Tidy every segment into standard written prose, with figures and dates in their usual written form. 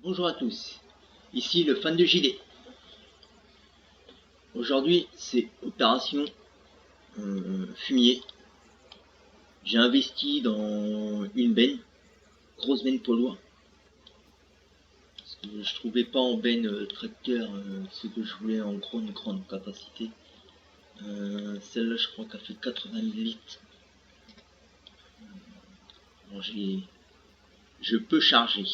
Bonjour à tous, ici le fan de JD. Aujourd'hui c'est opération fumier. J'ai investi dans une benne, grosse benne poids lourd. Parce que je trouvais pas en benne tracteur ce que je voulais en grande capacité. Celle-là je crois qu'elle fait 80 000 litres. Bon, je peux charger.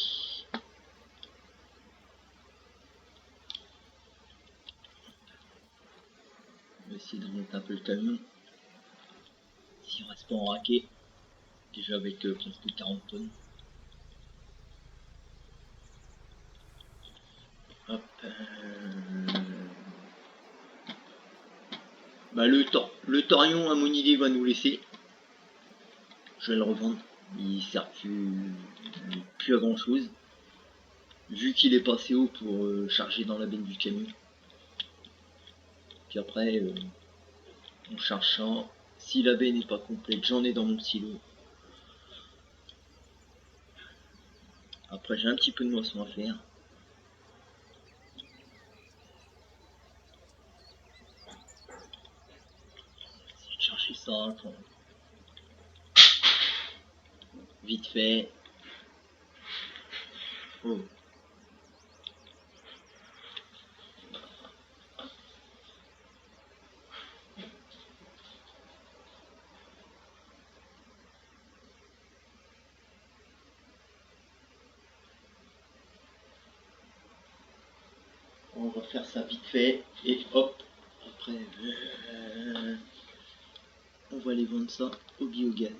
On va essayer de remonter un peu le camion. Si on reste pas en raquet. Déjà avec presque 40 tonnes. Hop. Bah, le Torion à mon idée va nous laisser. Je vais le revendre. Il sert plus à grand chose. Vu qu'il est passé haut pour charger dans la benne du camion. Puis après, on charge ça. Si la benne n'est pas complète, j'en ai dans mon silo. Après, j'ai un petit peu de moisson à faire. Si je chercher ça, enfin, vite fait. Oh. On va faire ça vite fait et hop. Après, on va aller vendre ça au biogaz.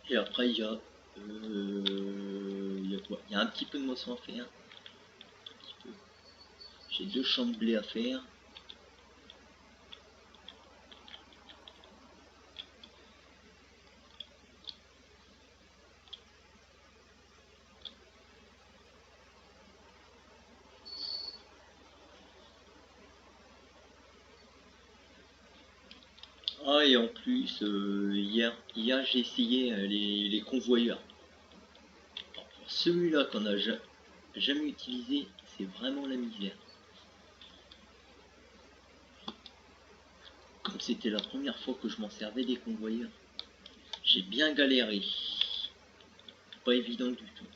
Et après, il y a quoi? Il y a un petit peu de moisson à faire. J'ai 2 champs de blé à faire. Ah, et en plus, hier j'ai essayé les convoyeurs. Celui-là qu'on a jamais utilisé, c'est vraiment la misère. Comme c'était la première fois que je m'en servais des convoyeurs, j'ai bien galéré. Pas évident du tout.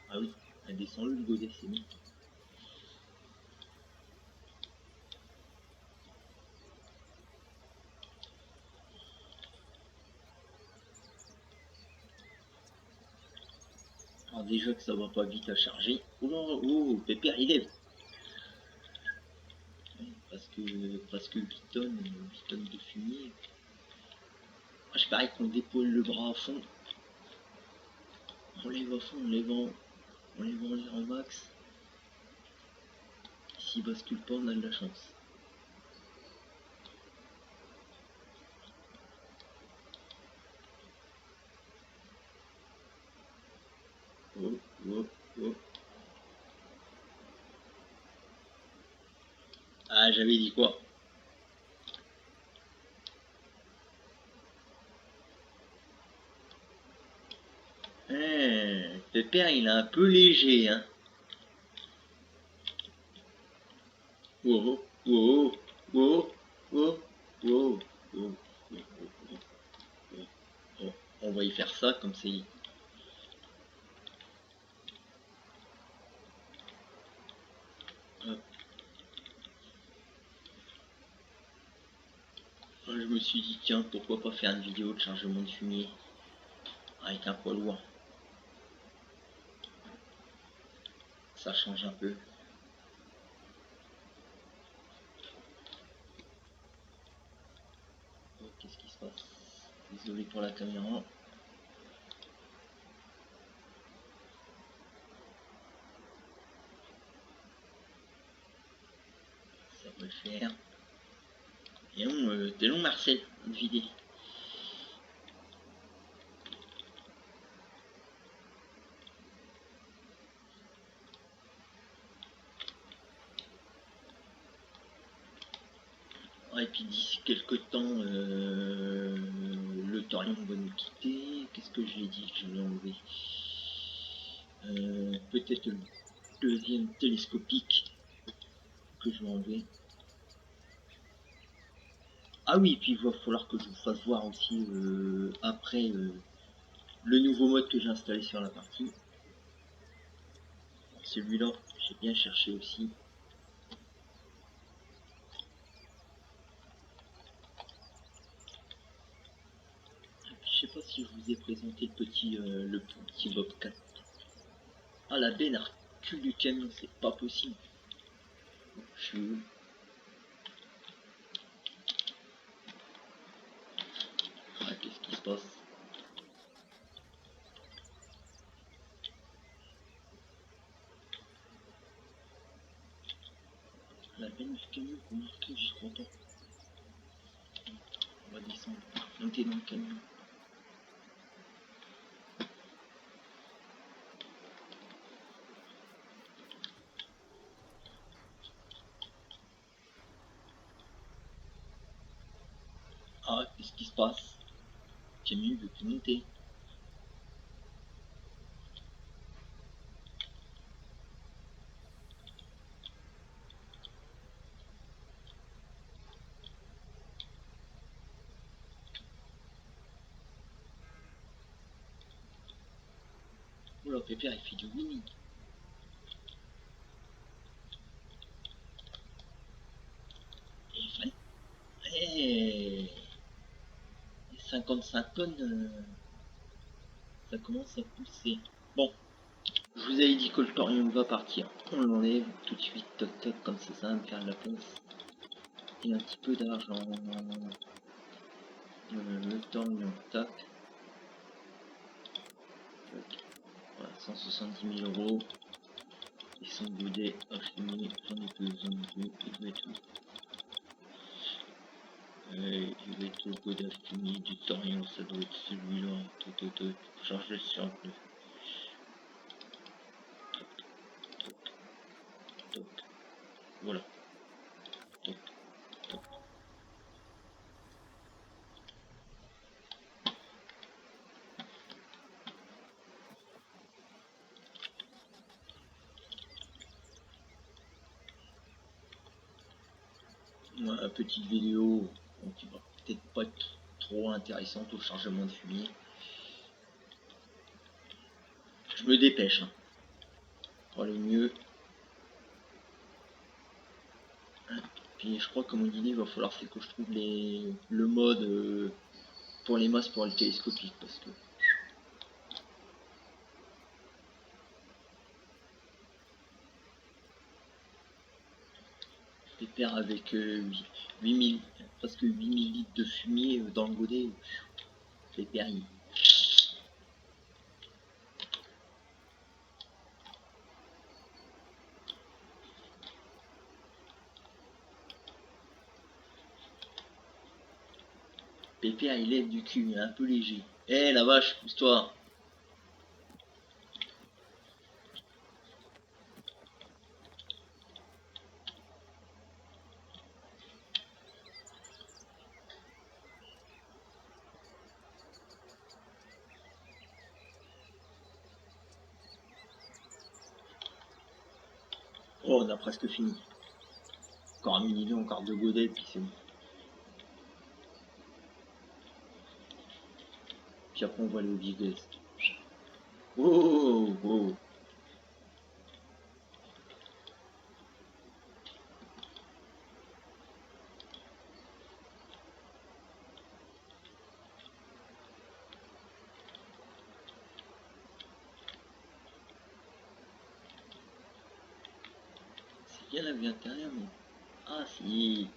Ah oui, elle descend le godet, c'est bon. Alors déjà que ça va pas vite à charger. Oh, Pépère il lève. Presque 8 tonnes de fumier. Ah, je parie qu'on dépole le bras à fond. On lève à fond, on lève en l'air en max. S'il bascule pas, on a de la chance. Oh. Ah, j'avais dit quoi? Pépère, il est un peu léger, hein. Oh, oh, oh, oh, oh, oh, oh. On va y faire ça comme c'est. Je me suis dit, tiens, pourquoi pas faire une vidéo de chargement de fumier avec un poids lourd. Ça change un peu. Oh, qu'est-ce qui se passe? Désolé pour la caméra. Ça va le faire. Et on, t'es long Marcel, de vider. Et puis d'ici quelques temps, le Torion on va nous quitter. Qu'est-ce que j'ai dit que je voulais enlever? Peut-être le deuxième télescopique que je vais enlever. Ah oui, puis il va falloir que je vous fasse voir aussi après le nouveau mode que j'ai installé sur la partie. Celui-là, j'ai bien cherché aussi. Je sais pas si je vous ai présenté le petit Bobcat. Ah, la benne à recul du camion, c'est pas possible. Je suis où? Ah, qu'est-ce qui se passe? La benne du camion, remarquez, j'y crois pas. On va descendre, monter dans le camion. Ah, qu'est-ce qui se passe? Le camion veut plus monter. Oula, Pépère, il fait du winning. Et 55 tonnes, ça commence à pousser. Bon, je vous avais dit que le thorium va partir. On l'enlève tout de suite, toc toc, comme ça va me faire de la place. Et un petit peu d'argent. Le thorium, tac. Voilà, 170 000 euros. Ils sont goudés, achetés, j'en ai besoin de il doit être où? Il va être au godage fini du thorium, ça doit être celui-là. Charge le simple. Top. Voilà. Top. Top. Voilà, petite vidéo qui va peut-être pas être trop intéressante au chargement de fumier. Je me dépêche, hein, pour aller mieux. Puis je crois, comme on dit, il va falloir que je trouve le mode pour les masses pour le télescopique, parce que Pépère avec 8000, presque 8000 litres de fumier dans le godet, Pépère Pépère il lève du cul, il est un peu léger. Eh la vache, pousse-toi. Oh, on a presque fini. Encore un million, encore deux godets, puis c'est bon. Puis après on va aller au Beagles. Oh, oh, oh. C'est bien la vue intérieure, mais... Ah si.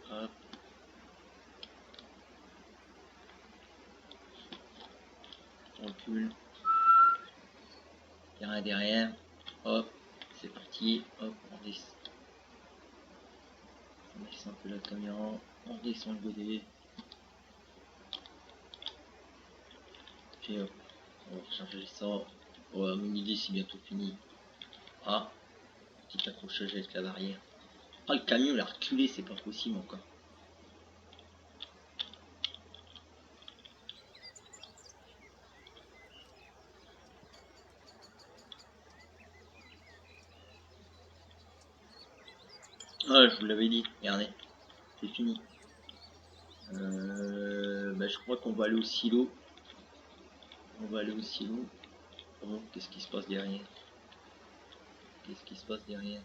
Hop. On recule. Terrain derrière. Hop. C'est parti. Hop, on descend. On baisse un peu la caméra, on descend le godet. Et hop, on va recharger ça. Ouais, à mon idée c'est bientôt fini. Ah, petit accrochage avec la barrière. Ah, le camion il a reculé, c'est pas possible encore. Ah, je vous l'avais dit, regardez, c'est fini. Bah, je crois qu'on va aller au silo. On va aller au silo. Oh, qu'est-ce qui se passe derrière? Qu'est-ce qui se passe derrière?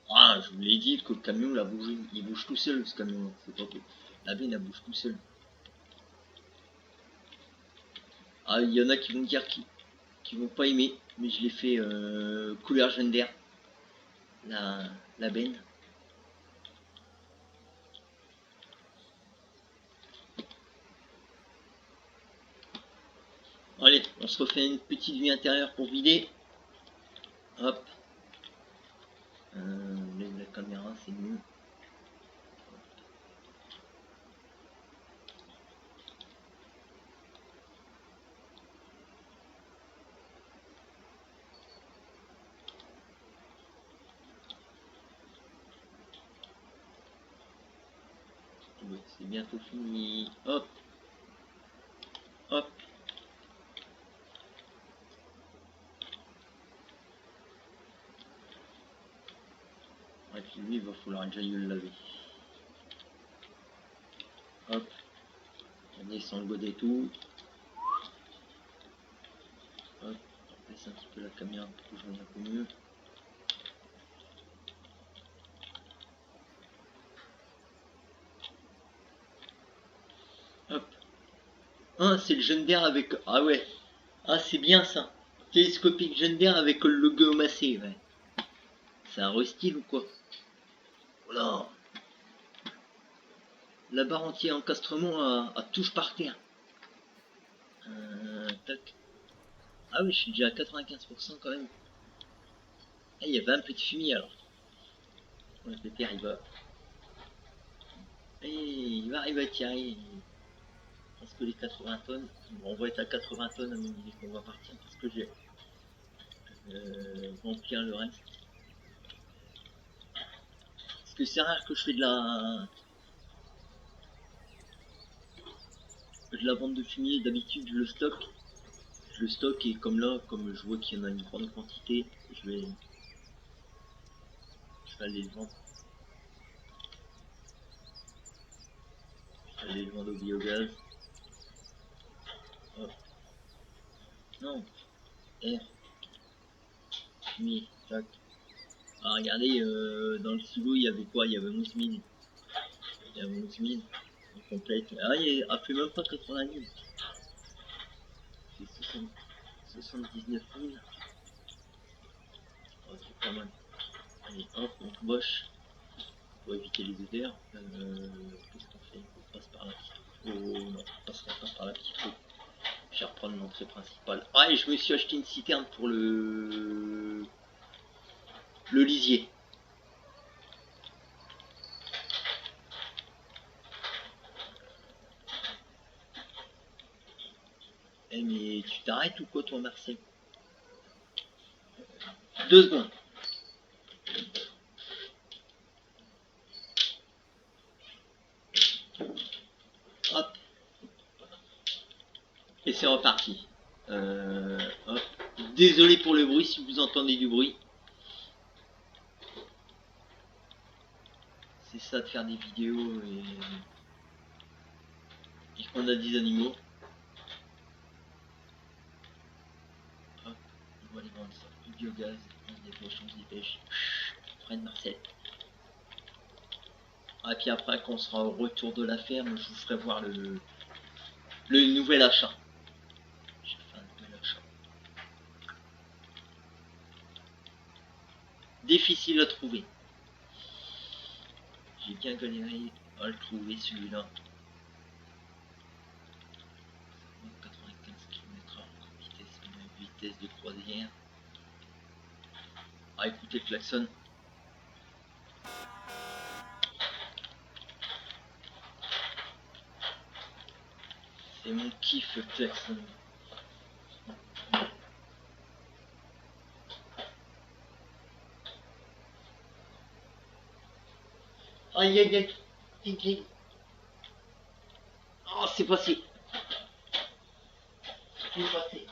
Ah, je vous l'ai dit que le camion l'a bougé. Il bouge tout seul ce camion. C'est pas tout. La benne elle bouge tout seul. Ah, il y en a qui vont dire qui vont pas aimer, mais je l'ai fait couleur jaune d'air. La benne. Allez, on se refait une petite vue intérieure pour vider. Hop. Lève la caméra, c'est mieux. Ouais, c'est bientôt fini. Hop. Hop. Et puis lui, il va falloir déjà le laver. Hop. On descend le godet et tout. Hop. On baisse un petit peu la caméra pour que je voie un peu mieux. Hop. Ah, c'est le jaune d'air avec... Ah ouais. Ah, c'est bien ça. Télescopique jaune d'air avec le logo massé, ouais. C'est un restyle ou quoi? Voilà. La barre anti-encastrement à touche par terre. Tac. Ah oui, je suis déjà à 95% quand même. Ah, il y avait un peu de fumier alors. Ouais, le père il va... Il va arriver à tirer presque les 80 tonnes. Bon, on va être à 80 tonnes à mon idée qu'on va partir parce que j'ai rempli le reste. Parce que c'est rare que je fais de la vente de fumier. D'habitude je le stocke. Je le stocke et comme là, comme je vois qu'il y en a une grande quantité, je vais aller le vendre. Je vais aller le vendre au biogaz. Hop. Non. R. Fumier. Tac. Ah, regardez, dans le silo, il y avait quoi? Il y avait 11 000. Il y avait 11 000. On complète. Ah, il a fait même pas 80 000. C'est 79 000. Oh, c'est pas mal. Allez, hop, on boche. Pour éviter les odeurs. Qu'est-ce qu'on fait? On passe par la petite route. Oh non, on passera pas par la petite route. Je vais reprendre l'entrée principale. Ah, et je me suis acheté une citerne pour le lisier. Eh mais tu t'arrêtes ou quoi toi Marseille? 2 secondes. Hop. Et c'est reparti. Hop. Désolé pour le bruit si vous entendez du bruit. C'est ça de faire des vidéos et qu'on a des animaux. Hop. On va aller vendre ça. Du biogaz. On se dépêche. Près de Marseille. Et puis après, quand on sera au retour de la ferme, je vous ferai voir le nouvel achat. J'ai fait un nouvel achat. Difficile à trouver. J'ai bien galéré à le trouver celui-là. 95 km/h, vitesse de croisière. Ah, écoutez le klaxon. C'est mon kiff klaxon. Aïe aïe aïe. Aïe. Oh, c'est passé. C'est passé.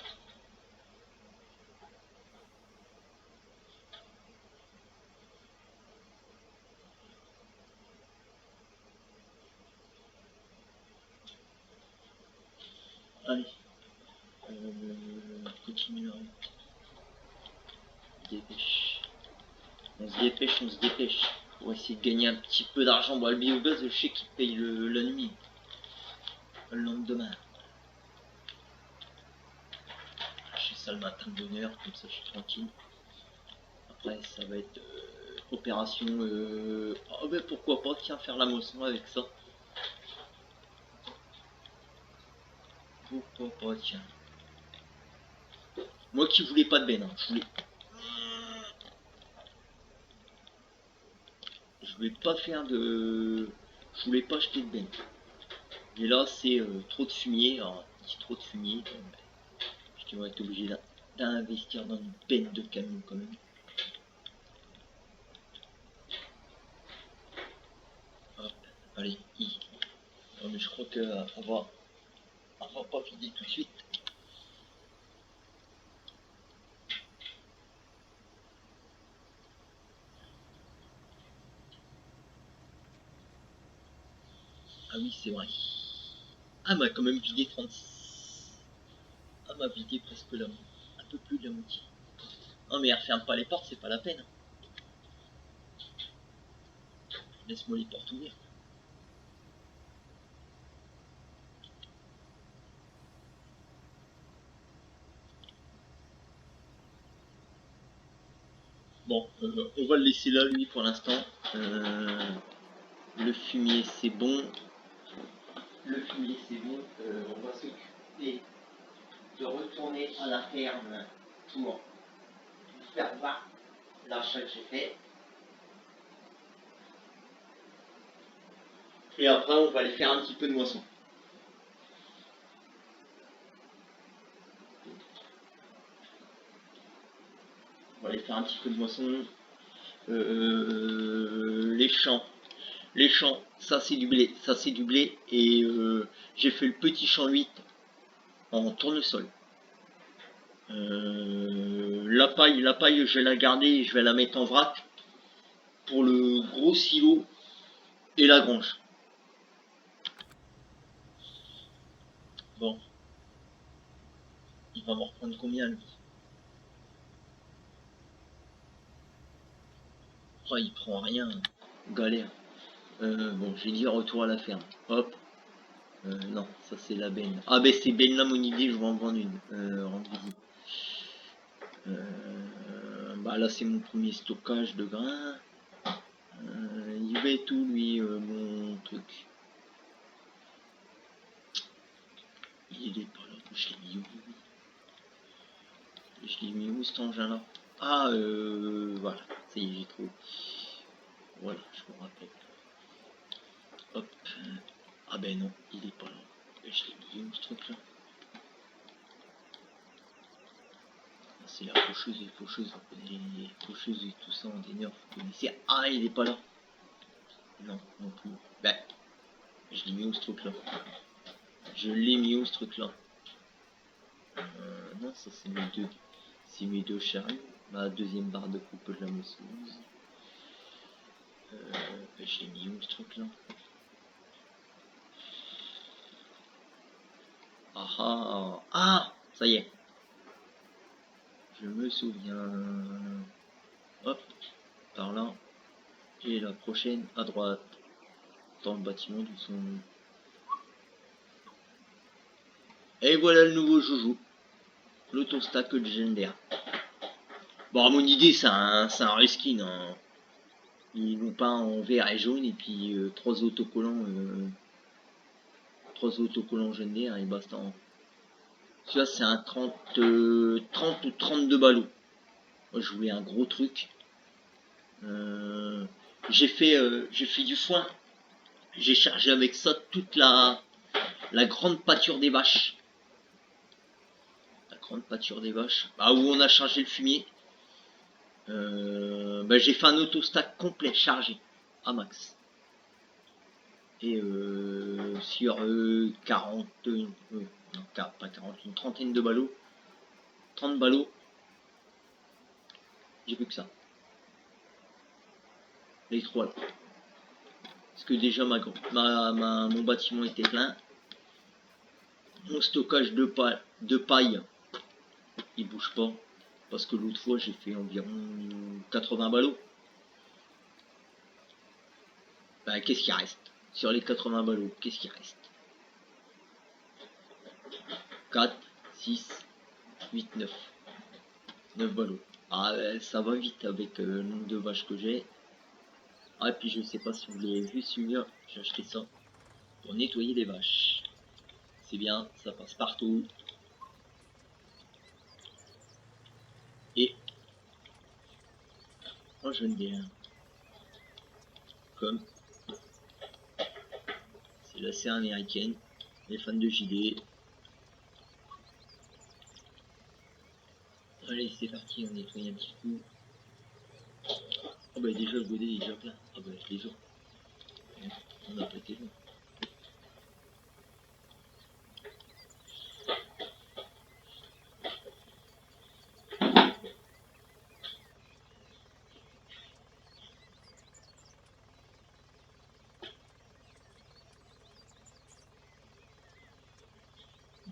Allez. Continue. Dépêche. On se dépêche, on se dépêche. Pour essayer de gagner un petit peu d'argent. Bon, le biogaz, je sais qu'il paye la nuit. Le lendemain. Je fais ça le matin de bonne heure, comme ça je suis tranquille. Après, ça va être opération. Oh, ben pourquoi pas, tiens, faire la moisson avec ça. Pourquoi pas, tiens. Moi qui voulais pas de benne, hein. Je voulais pas faire de. Je voulais pas acheter de benne. Et là, c'est trop de fumier. Alors, si trop de fumier, je vais être obligé d'investir dans une benne de camion quand même. Hop, allez, non, mais je crois qu'on va pas vider tout de suite. Ah oui, c'est vrai. Ah, m'a quand même vidé 30. Ah, m'a vidé presque un peu plus de la moitié. Non, mais elle referme pas les portes, c'est pas la peine. Laisse-moi les portes ouvertes. Bon, on va le laisser là, lui, pour l'instant. Le fumier, c'est bon. Le fumier, c'est bon. On va s'occuper de retourner à la ferme pour faire voir l'achat que j'ai fait. Et après, on va aller faire un petit peu de moisson. On va aller faire un petit peu de moisson. Les champs, ça c'est du blé, et j'ai fait le petit champ 8 en tournesol. La paille, je vais la garder et je vais la mettre en vrac pour le gros silo et la grange. Bon, il va m'en reprendre combien lui? Oh, il prend rien, galère. Bon, j'ai dit retour à la ferme. Hop. Non, ça c'est la benne. Ah ben c'est benne là mon idée, je vais en vendre une. Rendre visite. Bah là c'est mon premier stockage de grains. Il va être où lui mon truc? Il est pas là, je l'ai mis où? Je l'ai mis où cet engin là? Ah voilà, ça y est j'ai trouvé. Voilà, je me rappelle. Hop. Ah ben non, il est pas là. Je l'ai mis où ce truc là? C'est la faucheuse et faucheuse, les faucheuses et tout ça en déneur, vous connaissez. Ah il est pas là. Non, non plus. Ben, je l'ai mis où ce truc là? Je l'ai mis où ce truc là? Non, ça c'est mes deux. C'est mes deux charrues. Ma deuxième barre de coupe de la mousseuse. Je l'ai mis où ce truc là? Ah ah ah, ça y est. Je me souviens. Hop, par là. Et la prochaine à droite. Dans le bâtiment du son. Et voilà le nouveau joujou. L'autostack légendaire. Bon, à mon idée, c'est un reskin. Hein. Ils l'ont peint en vert et jaune, et puis 3 autocollants. 3 autocollants légendaires, et basta. Hein. Celui-là, c'est un 30 ou 32 ballots. Moi, je voulais un gros truc. J'ai fait du foin. J'ai chargé avec ça toute la La grande pâture des vaches. La grande pâture des vaches. Bah, où on a chargé le fumier. Bah, j'ai fait un autostack complet chargé à max. Et sur 40, non, pas 40, une trentaine de ballots, 30 ballots, j'ai plus que ça. Les trois là. Parce que déjà mon bâtiment était plein. Mon stockage de paille, il bouge pas. Parce que l'autre fois j'ai fait environ 80 ballots. Bah, qu'est-ce qui reste? Sur les 80 ballots, qu'est-ce qui reste? 4, 6, 8, 9. 9 ballots. Ah, ça va vite avec le nombre de vaches que j'ai. Ah, et puis je sais pas si vous l'avez vu celui-là, j'ai acheté ça pour nettoyer les vaches. C'est bien, ça passe partout. Et moi j'aime bien. Comme c'est la série américaine, les fans de JD. Allez, c'est parti, on nettoie un petit coup. Oh bah déjà le godet est déjà plein. Ah bah je les vois. On a pas été loin.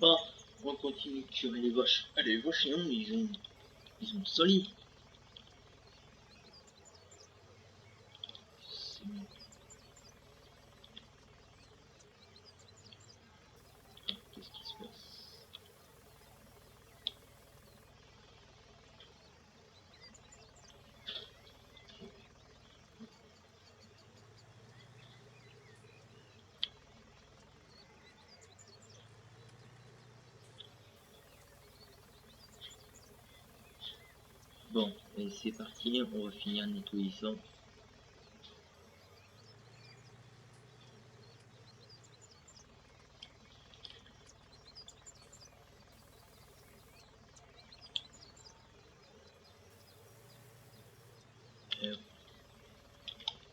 Bah, on continue de tuer les vaches. Ah, les vaches, non, ils ont solide. Qu'est-ce qui se passe? Bon, et c'est parti, on va finir de nettoyer ça.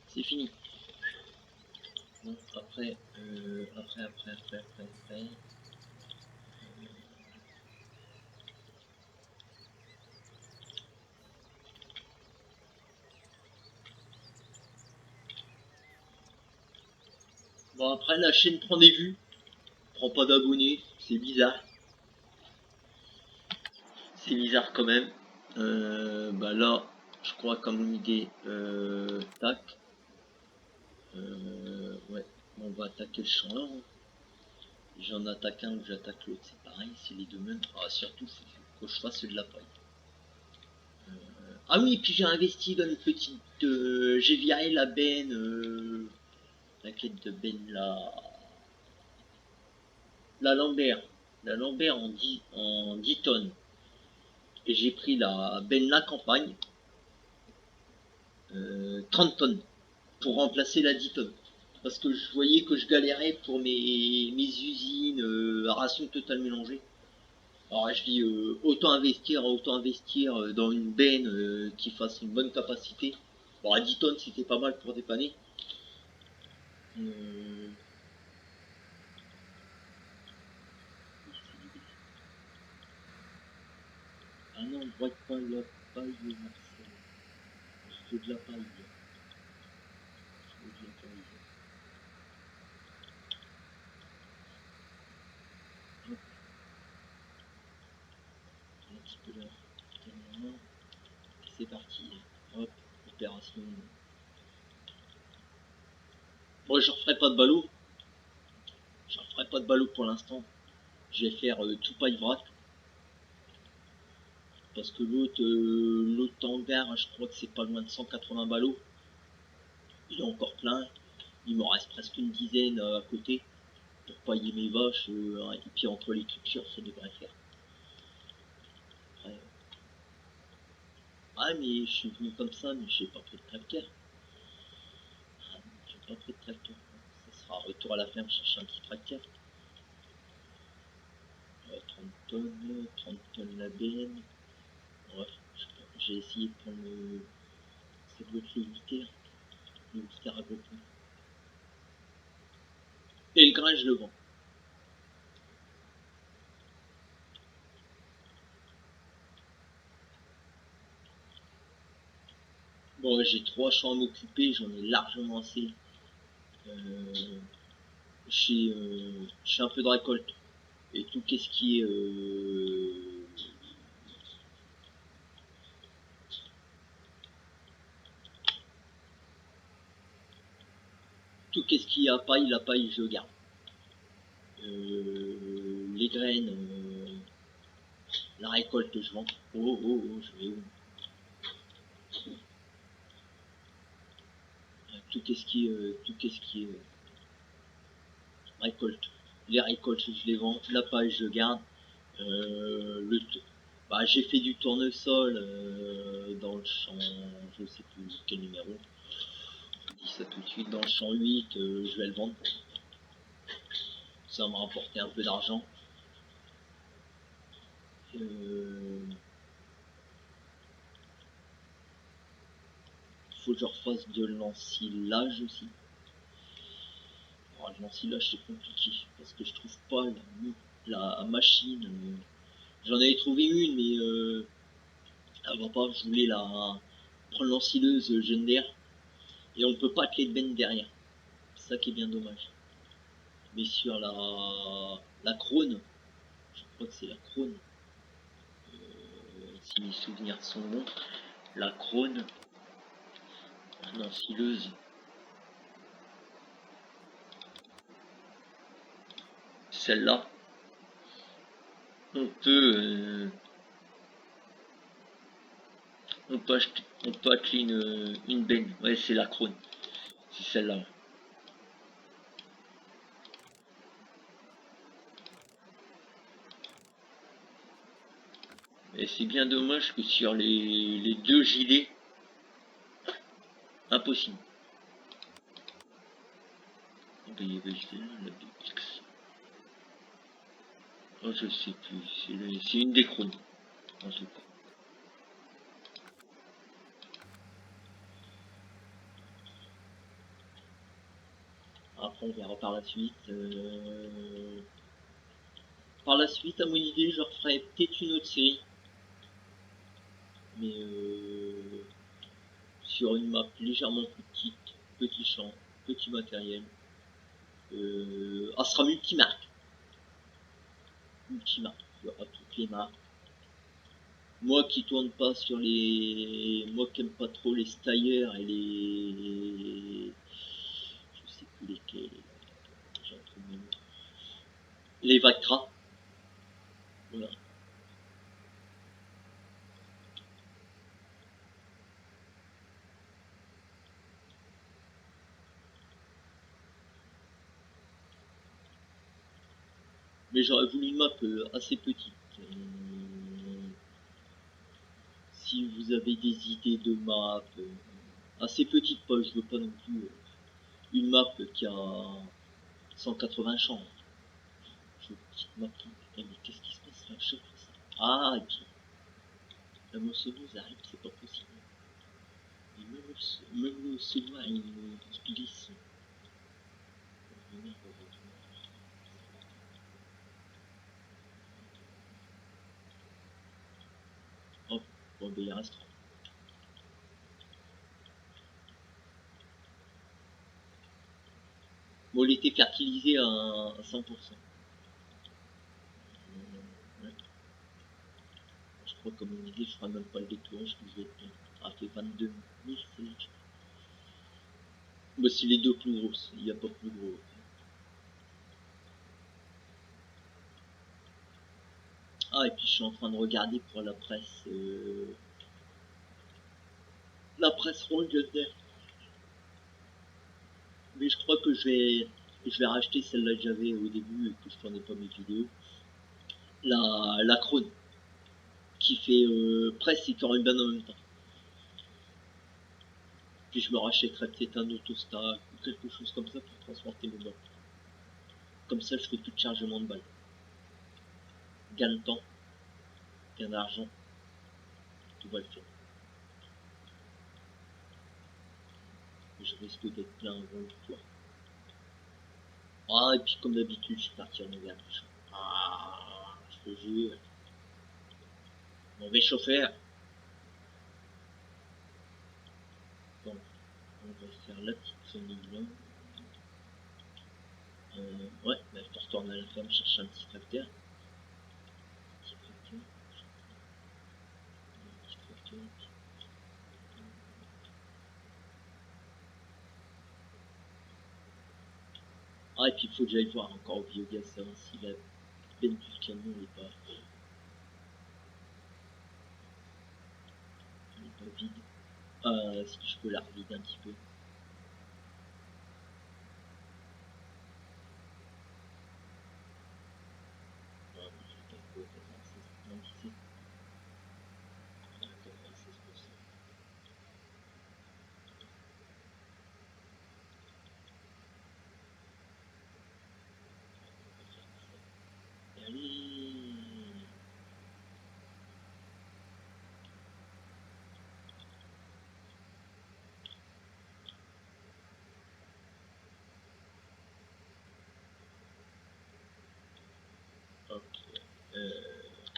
C'est fini. Bon, après. Bon, après, la chaîne prend des vues, prend pas d'abonnés, c'est bizarre. C'est bizarre quand même. Bah là, je crois comme une idée, tac. Ouais, on va attaquer le champ là. Hein. J'en attaque un ou j'attaque l'autre, c'est pareil, c'est les deux mêmes. Ah, surtout, faut que je fasse de la paille. Ah oui, puis j'ai investi dans une petite. J'ai viré la benne. La quête de benne, la Lambert. La Lambert en 10 tonnes. Et j'ai pris la benne la campagne. 30 tonnes. Pour remplacer la 10 tonnes. Parce que je voyais que je galérais pour mes usines à ration totale mélangée. Alors je dis autant investir dans une benne qui fasse une bonne capacité. Bon, à 10 tonnes c'était pas mal pour dépanner. Ah non, on voit pas la paille, Marcel. Je fais de la paille. Je fais de la paille. Hop, un petit peu là. C'est parti. Hop, opération. Moi, je referai pas de ballot. Je referai pas de ballot pour l'instant. Je vais faire tout paille vrac. Parce que l'autre hangar, je crois que c'est pas loin de 180 ballots. Il est encore plein. Il m'en reste presque une dizaine à côté pour pailler mes vaches. Et puis entre les cultures, ça devrait faire. Après, ah, mais je suis venu comme ça, mais j'ai pas pris de tracteur. Ah, j'ai pas pris de tracteur. Ça sera retour à la ferme chercher un petit tracteur. 30 tonnes la benne. Bref, j'ai essayé de prendre le... Ça doit être le Witter. Le Witter agricole. Et le grain, je le vends. Bon, j'ai 3 champs à m'occuper, j'en ai largement assez. J'ai un peu de récolte. Et tout qu'est-ce qui est... tout qu'est-ce qui est à paille, la paille, je garde. Les graines, la récolte, je vends. Oh, je vais où? Tout qu'est-ce qui est récolte. Les récoltes, je les vends. La paille, je garde. J'ai fait du tournesol dans le champ, je sais plus quel numéro. Je dis ça tout de suite. Dans le champ 8, je vais le vendre. Ça va me rapporter un peu d'argent. Faut que je refasse de l'ensilage aussi. Alors, l'ensilage c'est compliqué parce que je trouve pas la machine. J'en avais trouvé une mais elle va pas. Je voulais prendre l'ensileuse jeune d'air et on peut pas atteler de benne derrière. C'est ça qui est bien dommage. Mais sur la Krone, je crois que c'est la Krone, si mes souvenirs sont bons, la Krone, l'ensileuse, celle-là, on peut atteler une benne. Ouais, c'est la Krone, c'est celle-là. Et c'est bien dommage que sur les 2 gilets, impossible. Oh, je sais plus, c'est une des Krones, en tout cas. Après, on verra par la suite. Par la suite, à mon idée, je referai peut-être une autre série. Mais sur une map légèrement plus petite, petit champ, petit matériel. Elle sera multimarque. Multimarque, il y aura toutes les marques. Moi qui tourne pas sur les... Moi qui aime pas trop les Steyr et les... Je sais plus lesquels. J'ai un truc de... Les Vactra. Voilà. Mais j'aurais voulu une map assez petite. Si vous avez des idées de map assez petite, pas, je veux pas non plus une map qui a 180 champs. Je veux une petite map qui... mais qu'est-ce qui se passe là? Je fais ça. Ah, et puis la moissonneuse arrive, c'est pas possible. Et même le semoir, il glisse. Oh, bon, ben il reste 30. Bon, il était fertilisé à 100%. Ouais. Je crois comme une idée, je ferai même pas le détour, je vous ai fait 22 000, c'est bah, c'est les deux plus grosses, il n'y a pas plus gros. Ah, et puis je suis en train de regarder pour la presse ronde mais je crois que je vais racheter celle-là que j'avais au début et que je tournais pas mes vidéos. La Krone, qui fait presse et Corriban en même temps. Puis je me rachèterai peut-être un autostack ou quelque chose comme ça pour transporter mes balles. Comme ça, je fais plus de chargement de balles. gain de temps, gain d'argent, tout va le faire. Je risque d'être plein avant le soir. Ah, et puis comme d'habitude, je suis parti en hiver. Ah, je te jure. Mauvais chauffeur. Donc, on va faire la petite famille là. Ouais, bah, je retourne à la ferme chercher un petit tracteur. Petit tracteur. Petit tracteur. Ah, et puis il faut que j'aille voir encore au biogaz, savoir si la benne du camion n'est pas vide. Si je peux la revider un petit peu.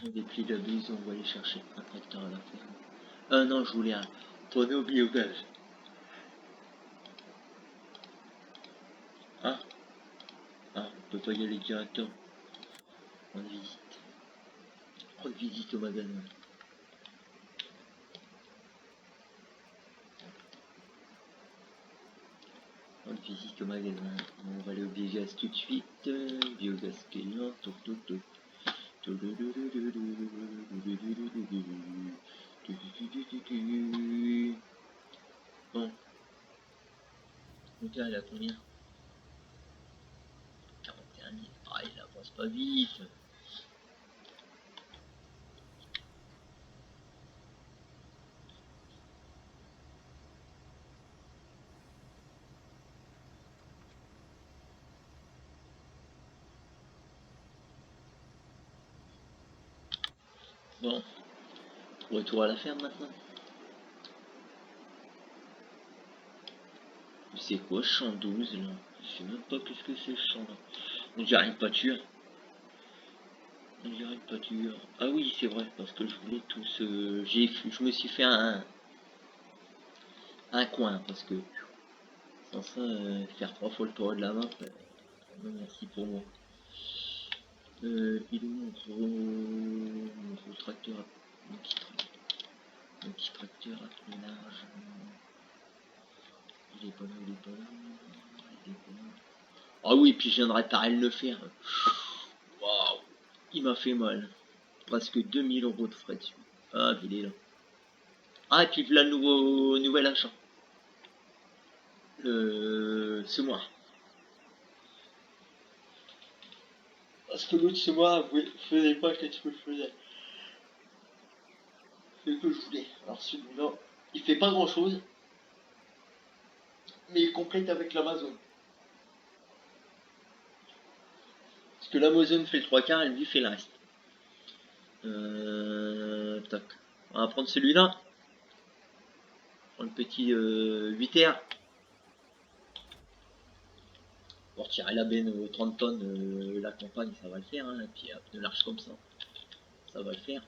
On déplie la bise, on va aller chercher un tracteur à la ferme. Ah non, je voulais un tonneau au biogaz. Ah, on peut pas y aller directement. Rendre visite. Rendre visite au magasin. Rendre visite au magasin. On va aller au biogaz tout de suite. Biogaz qui est là. Toc toc toc. Bon. Donc là, il a combien? 41 000. Ah, il avance pas vite. Bon. Retour à la ferme maintenant. C'est quoi champ 12 là? Je sais même pas qu'est-ce que c'est ce champ là. On dirait une pâture. On dirait une pâture. Ah oui, c'est vrai, parce que je voulais tout ce. Je me suis fait un coin, parce que sans ça, faire 3 fois le tour de la map, non merci pour moi. Il est où mon gros tracteur, mon petit tracteur à ménage. Il est pas là, il est pas là, il est pas là. Ah oui, puis je viens de réparer le fer. Waouh, il m'a fait mal. Presque 2000 € de frais dessus. Ah, il est là. Ah, et puis voilà le nouvel achat. Ce mois. Parce que l'autre ce mois, vous faisait pas ce que je faisais. Ce que je voulais. Alors celui-là, il fait pas grand chose. Mais il complète avec l'Amazon. Parce que l'Amazon fait le 3/4 et lui fait le reste. Tac. On va prendre celui-là. Le petit 8R. Pour tirer la benne aux 30 tonnes, la campagne, ça va le faire. Hein. Et puis de large comme ça, ça va le faire.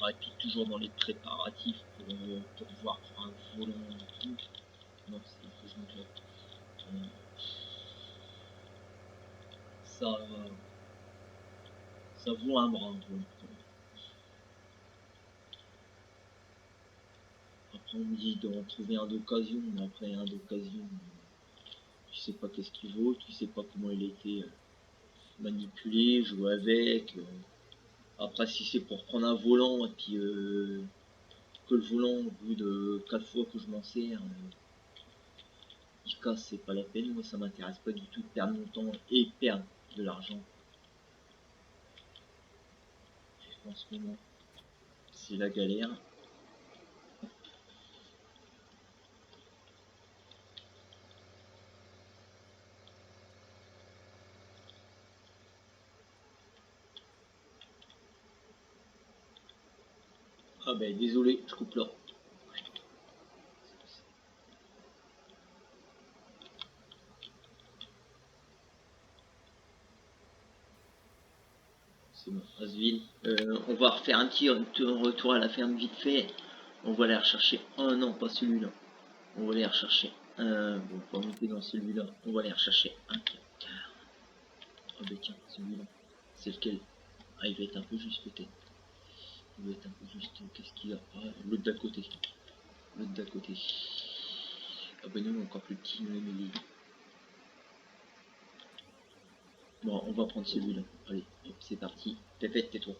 Ah, et puis toujours dans les préparatifs pour voir pour un volant et tout. Non, il faut que je me jette. Ça vaut un bras. Après on me dit d'en trouver un d'occasion, mais après un d'occasion, tu sais pas qu'est-ce qu'il vaut, tu sais pas comment il a été manipulé, joué avec. Après si c'est pour prendre un volant et puis que le volant au bout de 4 fois que je m'en sers, il casse, c'est pas la peine. Moi ça m'intéresse pas du tout de perdre mon temps et perdre de l'argent. En ce moment. c'est la galère. Ah ben désolé, je coupe là. C'est bon, Asville. On va refaire un petit retour à la ferme vite fait. On va aller rechercher. Oh non, pas celui-là. On va aller rechercher un. Bon, on va monter dans celui-là. On va aller rechercher un capteur. Oh ben tiens, celui-là. C'est lequel? Ah, il va être un peu juste peut-être. Il va être un peu juste. Qu'est-ce qu'il y a? Ah, l'autre d'à côté. L'autre d'à côté. Ah ben non, encore plus petit, mais bon, on va prendre celui-là. Allez, hop, c'est parti. Pépette, tais-toi.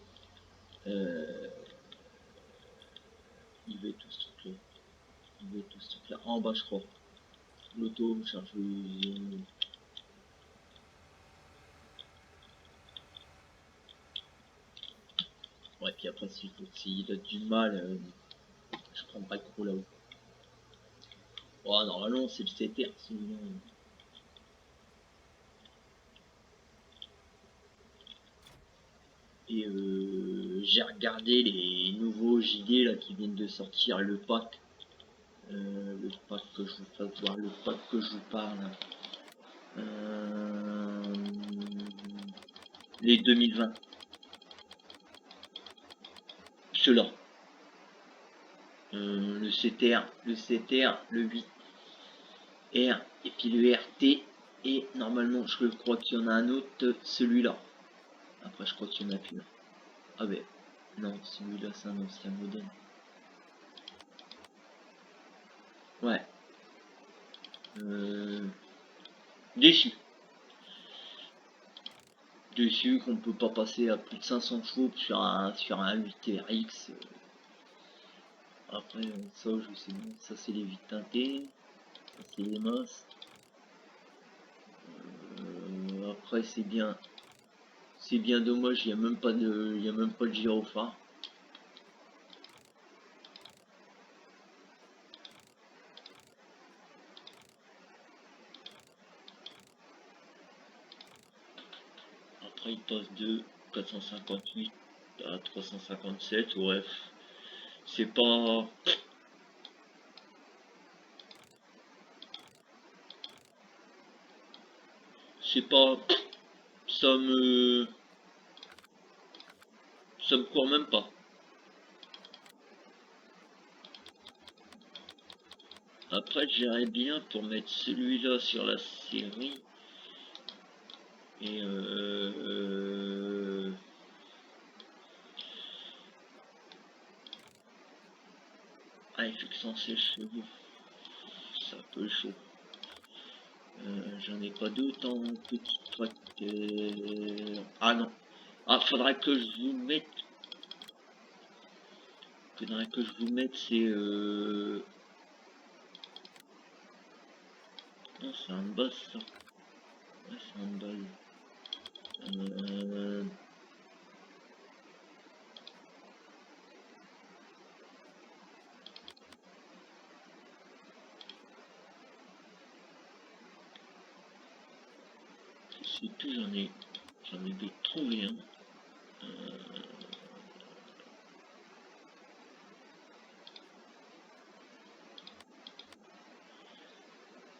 Il va être tout ce truc-là. Il va être tout ce truc-là. En bas, je crois. L'auto, chargeuse. Ouais, puis après, s'il a du mal, je prends pas trop là-haut. Oh, normalement, c'est le CTR, celui-là. Et j'ai regardé les nouveaux JD là qui viennent de sortir, le pack que je vous fasse voir, le pack que je vous parle. Les 2020. Ceux-là. Le CTR, le 8R et puis le RT. Et normalement, je crois qu'il y en a un autre, celui-là. Après, je crois qu'il y en a plus. Ah ben, non, celui-là, c'est un ancien modèle. Ouais. Déçu. Déçu qu'on peut pas passer à plus de 500 chevaux sur un 8RX. Après, ça, je sais bon, ça c'est les vitres teintées. Ça c'est les masses. Après, c'est bien. C'est bien dommage, il n'y a même pas de gyrophare. Après, il passe de 458 à 357. Ouais, c'est pas. C'est pas. Ça me. Ça me court même pas. Après, j'irais bien pour mettre celui-là sur la série. Et ah, il fait que 116 chevaux. C'est un peu chaud. J'en ai pas d'autres en petit tracteur. Ah non. Ah, faudrait que je vous mette. C'est non, c'est un boss ça. Ouais, c'est un ball. C'est tout, j'en ai trouvé un.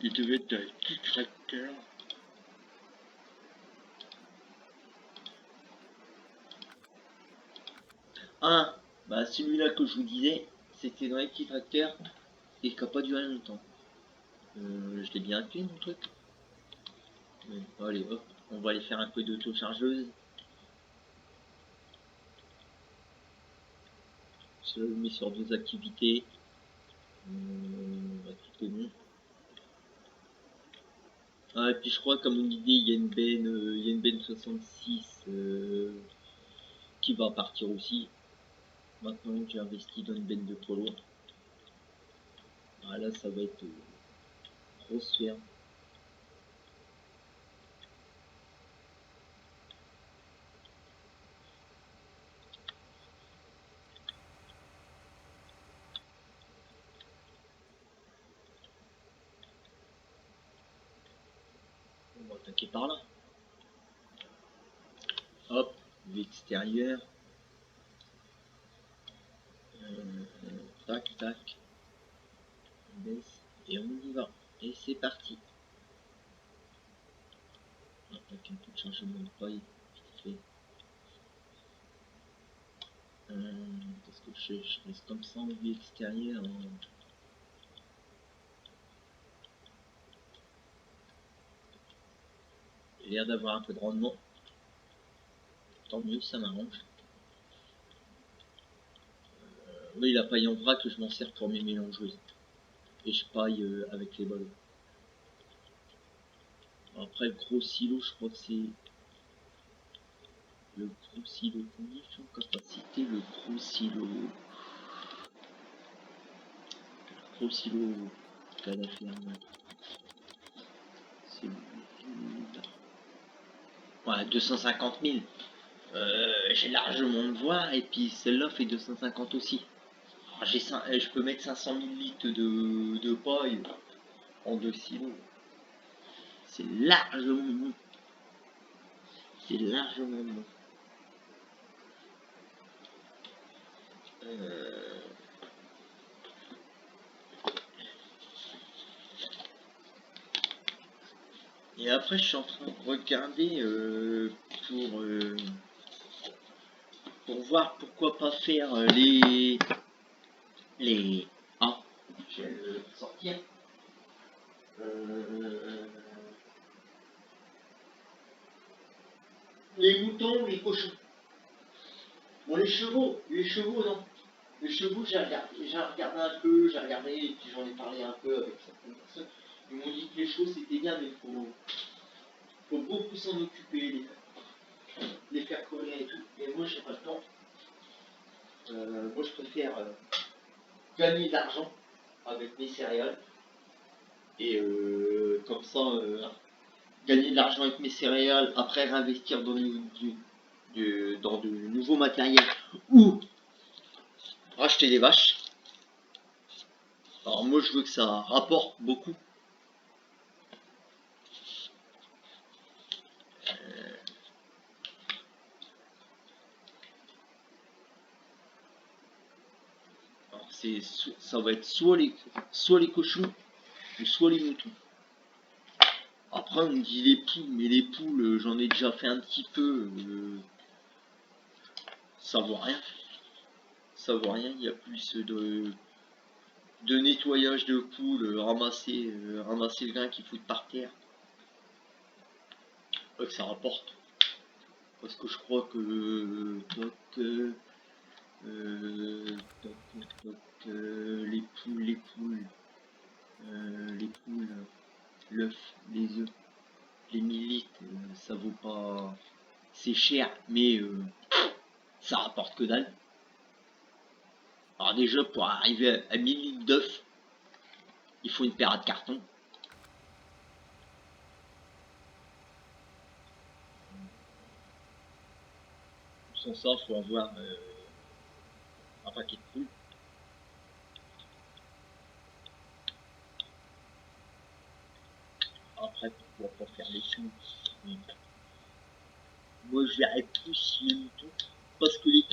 Il devait être un petit tracteur. Ah, bah celui-là que je vous disais, c'était dans les petits tracteurs et qui n'a pas duré longtemps. Je l'ai bien appelé mon truc. Ouais, allez hop, on va aller faire un peu d'auto-chargeuse. Je le mets sur 2 activités. Tout est bon. Ah, et puis je crois, comme on dit, il y a une benne 66 qui va partir aussi. Maintenant que j'ai investi dans une benne de polo. Ah, là, ça va être grosse ferme. va attaquer par là. Hop, vue extérieure. Tac, tac. On baisse et on y va. Et c'est parti. On attaque un peu de chargement de paille. Vite fait. Qu'est-ce que je fais? Je reste comme ça en vue extérieure. J'ai l'air d'avoir un peu de rendement. Tant mieux, ça m'arrange. Oui, la paille en vrac, je m'en sers pour mes mélangeuses. Et je paille avec les ballons. Après, le gros silo, je crois que c'est... Le gros silo, condition capacité, le gros silo. Gros silo, canne à ferme. C'est ouais, 250 000. J'ai largement de voir, et puis celle-là fait 250 aussi. Alors, je peux mettre 500 000 litres de paille en 2 silos. C'est largement bon. C'est largement bon. Et après, je suis en train de regarder pour voir pourquoi pas faire les ah, je vais le sortir. Les moutons, les cochons. Bon, les chevaux non. Les chevaux, j'ai regardé un peu, et puis j'en ai parlé un peu avec certaines personnes. Ils m'ont dit que les chevaux c'était bien, mais il faut beaucoup s'en occuper, les faire courir et tout. Et moi, j'ai pas le temps. Moi, je préfère gagner de l'argent avec mes céréales. Et comme ça, gagner de l'argent avec mes céréales, après réinvestir dans de nouveaux matériels ou racheter des vaches. Alors moi je veux que ça rapporte beaucoup. Alors ça va être soit les cochons ou soit les moutons. Après on me dit les poules, mais les poules j'en ai déjà fait un petit peu. Ça vaut rien. Ça vaut rien, il y a plus de nettoyage de poules, ramasser le grain qu'ils foutent par terre. Que ça rapporte. Parce que je crois que les poules, l'œuf, les œufs, les 1000 litres, ça vaut pas. C'est cher, mais ça rapporte que dalle. Alors déjà pour arriver à 1000 litres d'œufs, il faut une paire de carton. Sans ça, il faut avoir un paquet de poules. Après, pour pouvoir faire les sous, moi je verrais plus les moutons. Parce que les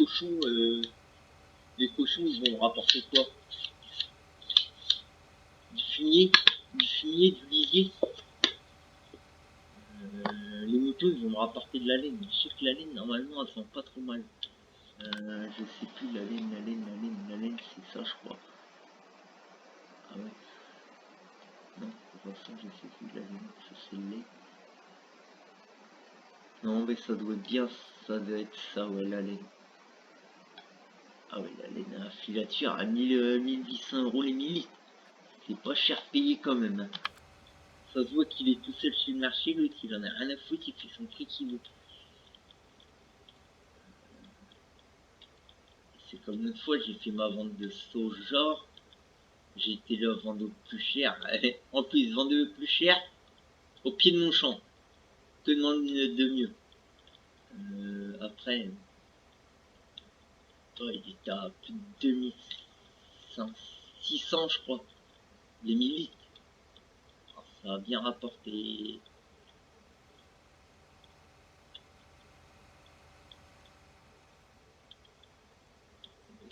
cochons ils vont rapporter quoi? Du fumier, du lisier. Les moutons ils vont me rapporter de la laine. Je sais que la laine normalement elle sent pas trop mal. Je sais plus, la laine c'est ça je crois. Ah ouais. Non, c'est pas ça, je sais plus, la laine, ça c'est le lait. Non mais ça doit être bien, ça doit être ça, ouais, la laine. Ah ouais, la laine à filature à 1800 € les 1000 litres. C'est pas cher payé quand même. Hein. Ça se voit qu'il est tout seul sur le marché, l'autre il en a rien à foutre, il fait son prix qu'il veut. C'est comme une fois, j'ai fait ma vente de soja, j'ai été le vendre au plus cher. En plus, vendre le plus cher au pied de mon champ. Que demande de mieux? Après, il était à plus de 2600, je crois, les 1000 litres. Alors, ça a bien rapporté.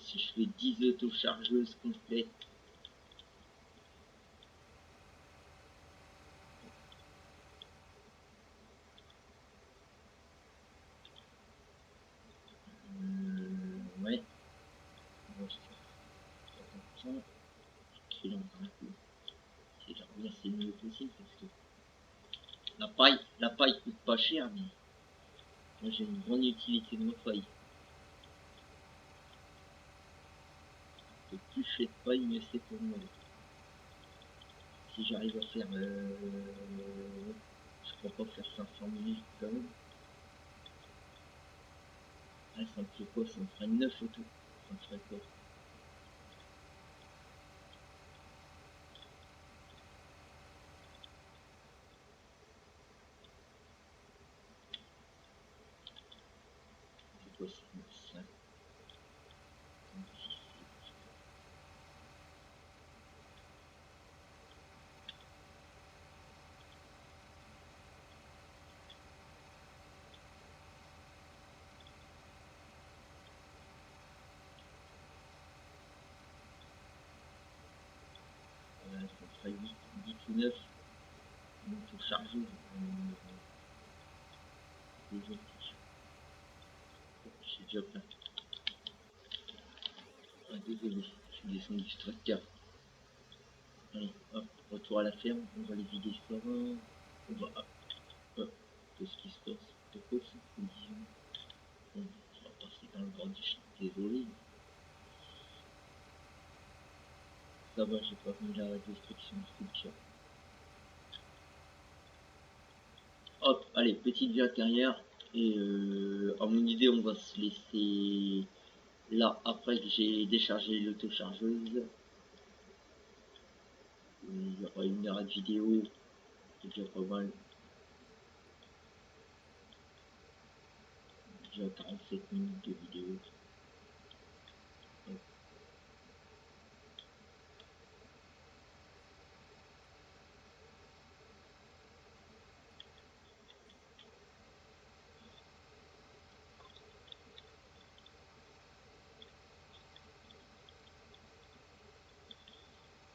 si je fais 10 autochargeuses complètes. Ouais. Bon, je fais attention. Je fais encore un peu. C'est de remercier le mieux possible parce que la paille coûte pas cher, mais moi j'ai une grande utilité de ma paille. Plus je fais de paille, mieux c'est pour moi. Si j'arrive à faire, je crois pas faire 500 minutes quand même. Ah, ça me fait quoi? Ça me ferait 9 autos. Ça me ferait quoi? C'est quoi ça? 5, 6, ça me ferait 8 ou 9. Donc faut charger les autres. Je suis déjà plein. Ah, désolé, je suis descendu du tracteur. Allez, hop, retour à la ferme, on va les vider ça. On va, hop, qu'est-ce qui se passe? De quoi cette condition? Bon, on va passer dans le bord du champ, désolé. Ça va, j'ai pas mis la destruction de structure. Hop, allez, petite vue intérieure. Et à mon idée, on va se laisser là après que j'ai déchargé l'autochargeuse. Il y aura 1 heure de vidéo, c'est déjà pas mal. Déjà 47 minutes de vidéo. Hop.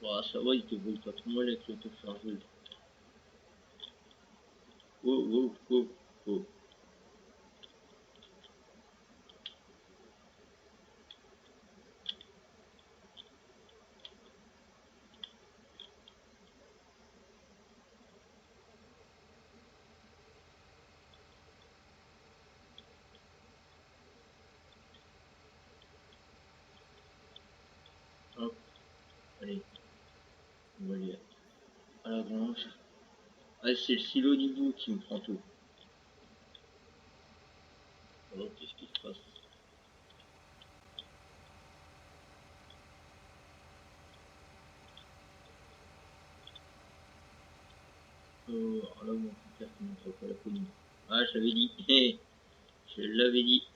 Voilà, ça va, il te brûle pas trop mal avec l'autochargeuse. Oh, oh, oh, oh. Hop, allez, on va aller à la branche. Ah, c'est le silo du bout qui me prend tout. Oh, qu'est-ce qui se passe? Oh, alors là, mon père qui montre pas la colline. Ah, je l'avais dit. Je l'avais dit.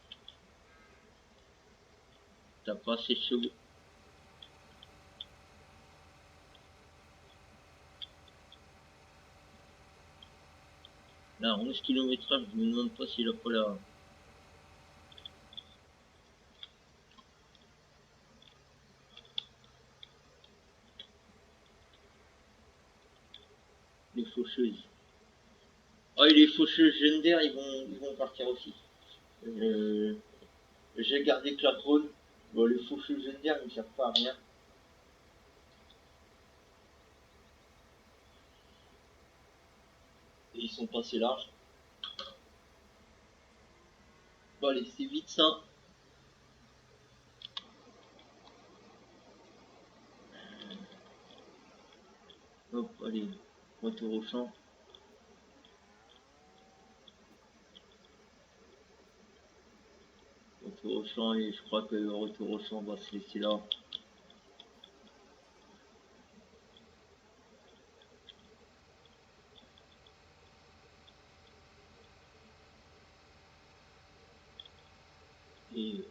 T'as pas assez de chevaux. Là, 11 km/h, je me demande pas s'il a pas la... les faucheuses. Ah, et les faucheuses jeunes d'air, ils vont partir aussi. J'ai gardé que la trône. Bon, les faucheuses jeunes d'air, ils ne servent pas à rien. Et ils sont pas assez larges. Bon, allez, c'est vite ça. Hop, allez, retour au champ. Retour au champ, et je crois que retour au champ, on va se laisser là. Et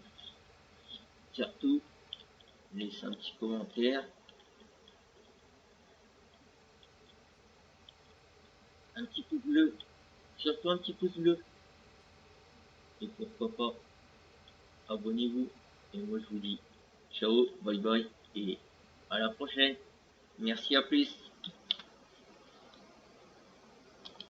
surtout, laissez un petit commentaire, un petit pouce bleu, surtout un petit pouce bleu. Et pourquoi pas, abonnez-vous. Et moi je vous dis Ciao, bye bye et à la prochaine. Merci, à plus.